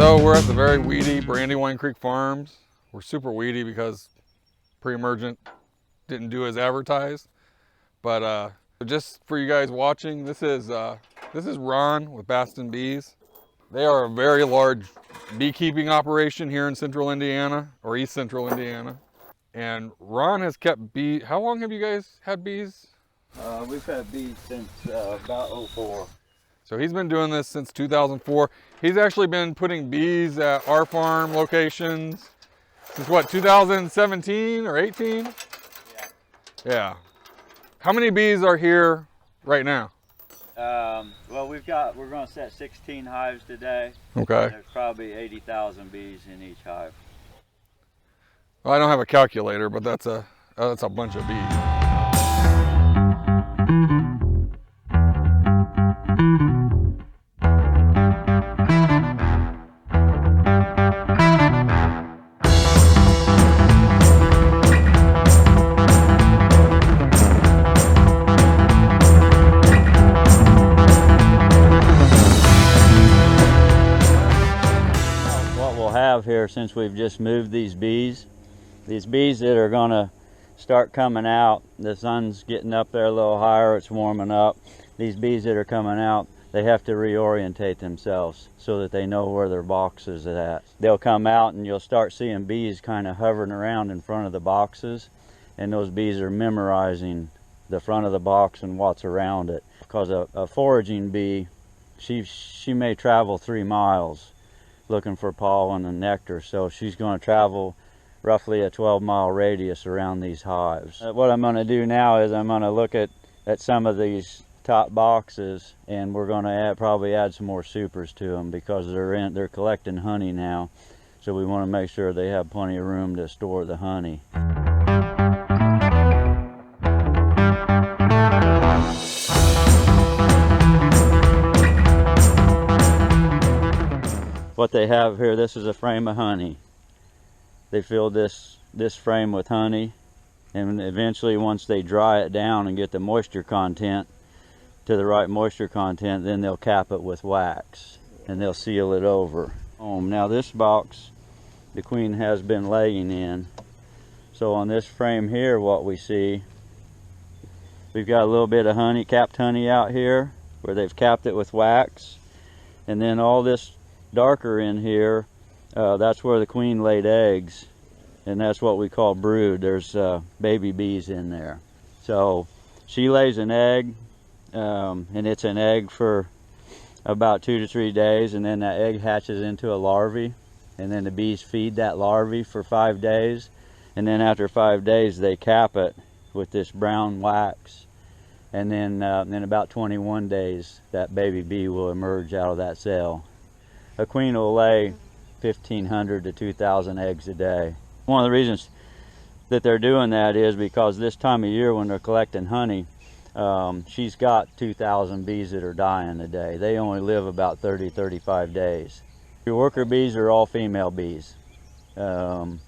So we're at the very weedy Brandywine Creek Farms. We're super weedy because pre-emergent didn't do as advertised. But just for you guys watching, this is Ron with Bastin Bees. They are a very large beekeeping operation here in central Indiana, or east central Indiana. And Ron has kept bees. How long have you guys had bees? We've had bees since about '04. So he's been doing this since 2004. He's actually been putting bees at our farm locations since what, 2017 or 18? Yeah. Yeah. How many bees are here right now? Well, we're going to set 16 hives today. Okay. There's probably 80,000 bees in each hive. Well, I don't have a calculator, but that's a bunch of bees. Here, since we've just moved these bees that are going to start coming out, the sun's getting up there a little higher, it's warming up. These bees that are coming out, they have to reorientate themselves so that they know where their box is at. They'll come out and you'll start seeing bees kind of hovering around in front of the boxes, and those bees are memorizing the front of the box and what's around it. Because a foraging bee, she may travel 3 miles looking for pollen and nectar, so she's going to travel roughly a 12-mile radius around these hives. What I'm going to do now is I'm going to look at some of these top boxes, and we're going to probably add some more supers to them because they're collecting honey now, so we want to make sure they have plenty of room to store the honey. What they have here, this is a frame of honey. They fill this frame with honey, and eventually once they dry it down and get the moisture content to the right moisture content, then they'll cap it with wax and they'll seal it over. Now this box the queen has been laying in. So on this frame here, what we see, we've got a little bit of honey, capped honey out here where they've capped it with wax, and then all this darker in here, that's where the queen laid eggs, and that's what we call brood. There's baby bees in there. So she lays an egg, and it's an egg for about 2 to 3 days, and then that egg hatches into a larvae, and then the bees feed that larvae for 5 days, and then after 5 days they cap it with this brown wax, and then in about 21 days that baby bee will emerge out of that cell. A queen will lay 1,500 to 2,000 eggs a day. One of the reasons that they're doing that is because this time of year when they're collecting honey, she's got 2,000 bees that are dying a day. They only live about 30, 35 days. Your worker bees are all female bees. So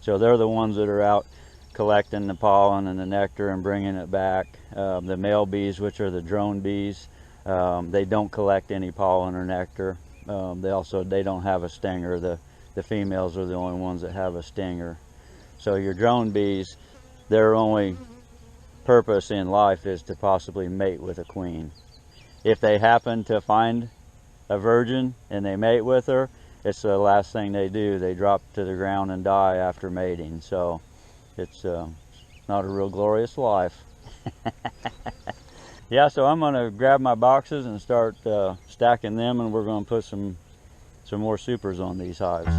they're the ones that are out collecting the pollen and the nectar and bringing it back. The male bees, which are the drone bees, they don't collect any pollen or nectar. They don't have a stinger. The females are the only ones that have a stinger. So your drone bees, their only purpose in life is to possibly mate with a queen. If they happen to find a virgin and they mate with her, it's the last thing they do. They drop to the ground and die after mating. So it's not a real glorious life. Yeah, so I'm going to grab my boxes and start stacking them, and we're going to put some more supers on these hives.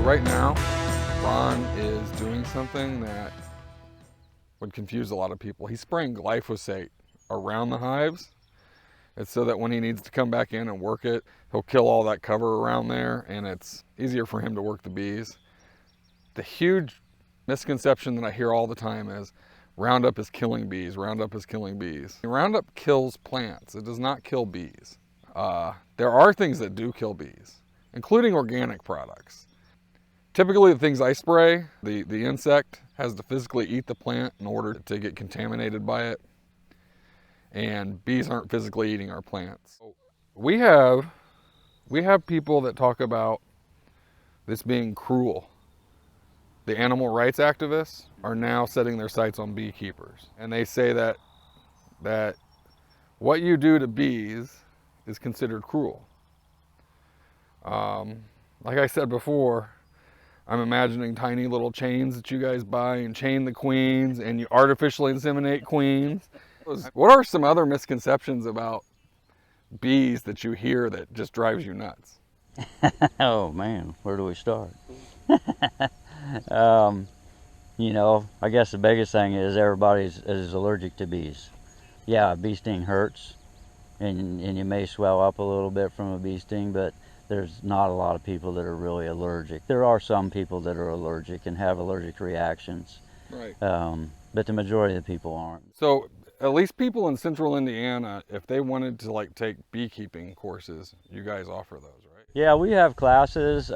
Right now, Ron is doing something that would confuse a lot of people. He's spraying glyphosate around the hives. It's so that when he needs to come back in and work it, he'll kill all that cover around there, and it's easier for him to work the bees. The huge misconception that I hear all the time is, Roundup is killing bees. Roundup is killing bees. Roundup kills plants. It does not kill bees. There are things that do kill bees, including organic products. Typically the things I spray, the insect has to physically eat the plant in order to get contaminated by it. And bees aren't physically eating our plants. We have people that talk about this being cruel. The animal rights activists are now setting their sights on beekeepers. And they say that what you do to bees is considered cruel. Like I said before, I'm imagining tiny little chains that you guys buy and chain the queens and you artificially inseminate queens. What are some other misconceptions about bees that you hear that just drives you nuts? Oh man, where do we start? You know, I guess the biggest thing is everybody is allergic to bees. Yeah, a bee sting hurts, and you may swell up a little bit from a bee sting, but there's not a lot of people that are really allergic. There are some people that are allergic and have allergic reactions, Right. but the majority of the people aren't. So at least people in central Indiana, if they wanted to like take beekeeping courses, you guys offer those, right? Yeah, we have classes.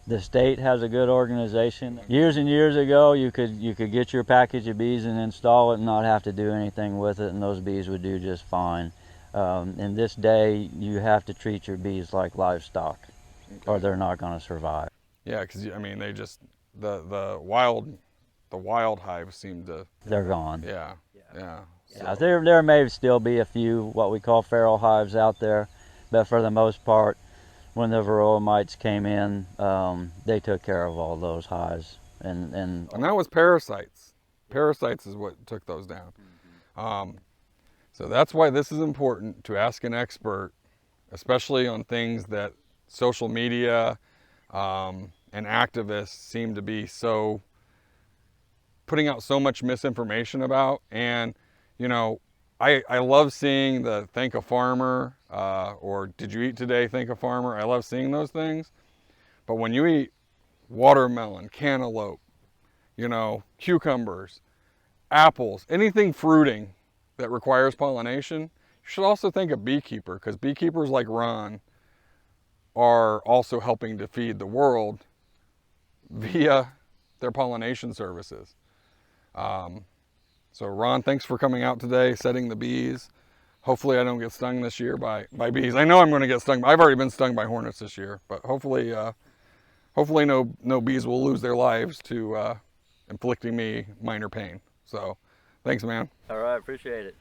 The state has a good organization. Years and years ago, you could get your package of bees and install it and not have to do anything with it, and those bees would do just fine. In this day, you have to treat your bees like livestock, or they're not going to survive. Yeah, because I mean, they just the wild hives seem to. They're gone. Yeah. Yeah, there may still be a few what we call feral hives out there, but for the most part, when the varroa mites came in, they took care of all those hives, and that was parasites. Parasites is what took those down. So that's why this is important to ask an expert, especially on things that social media and activists seem to be so putting out so much misinformation about. And you know, I love seeing the thank a farmer or did you eat today, thank a farmer. I love seeing those things. But when you eat watermelon, cantaloupe, you know, cucumbers, apples, anything fruiting that requires pollination, you should also think of beekeeper, because beekeepers like Ron are also helping to feed the world via their pollination services. So Ron, thanks for coming out today, setting the bees. Hopefully I don't get stung this year by bees. I know I'm going to get stung. I've already been stung by hornets this year, but hopefully no bees will lose their lives to inflicting me minor pain. So thanks, man. all right, appreciate it.